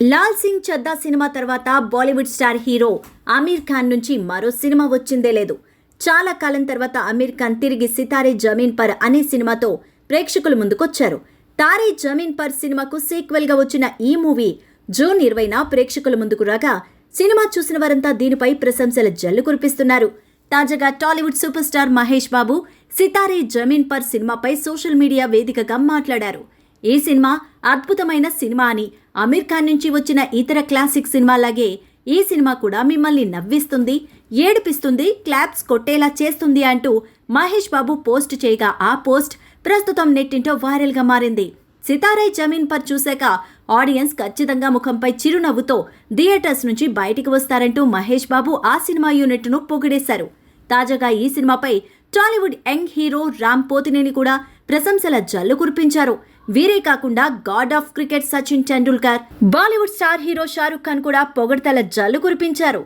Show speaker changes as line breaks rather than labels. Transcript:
Lal Singh Chadha cinema తర్వాత Bollywood star hero Aamir Khan నుంచి మరో సినిమా వచ్చిందే లేదు. చాలా కాలం తర్వాత ఆమీర్ ఖాన్ తిరిగి సితారే జమీన్ పర్ అనే సినిమాతో ప్రేక్షకుల ముందుకొచ్చారు. తారే జమీన్ పర్ సినిమాకు సీక్వెల్ గా వచ్చిన ఈ మూవీ జూన్ 20న ప్రేక్షకుల ముందుకు రాగా సినిమా చూసిన వారంతా దీనిపై ప్రశంసల జల్లు కురిపిస్తున్నారు. తాజాగా Tollywood super star Mahesh Babu Sitaare Zameen per సినిమాపై సోషల్ మీడియా వేదికగా మాట్లాడారు. ఈ సినిమా అద్భుతమైన సినిమా అని, ఆమీర్ ఖాన్ నుంచి వచ్చిన ఇతర క్లాసిక్ సినిమాలాగే ఈ సినిమా కూడా మిమ్మల్ని నవ్విస్తుంది, ఏడిపిస్తుంది, క్లాప్స్ కొట్టేలా చేస్తుంది అంటూ మహేష్ బాబు పోస్ట్ చేయగా ఆ పోస్ట్ ప్రస్తుతం నెట్టింటో వైరల్గా మారింది. సితారే జమీన్ పర్ చూశాక ఆడియన్స్ ఖచ్చితంగా ముఖంపై చిరునవ్వుతో థియేటర్స్ నుంచి బయటికి వస్తారంటూ మహేష్ బాబు ఆ సినిమా యూనిట్ను పొగిడేశారు. తాజాగా ఈ సినిమాపై టాలీవుడ్ యంగ్ హీరో రామ్ పోతినేని కూడా ప్రశంసల జల్లు కురిపించారు. వీరే కాకుండా God of cricket Sachin Tendulkar, Bollywood star hero Shahrukh Khan కూడా పొగడ్తల జల్లు కురిపించారు.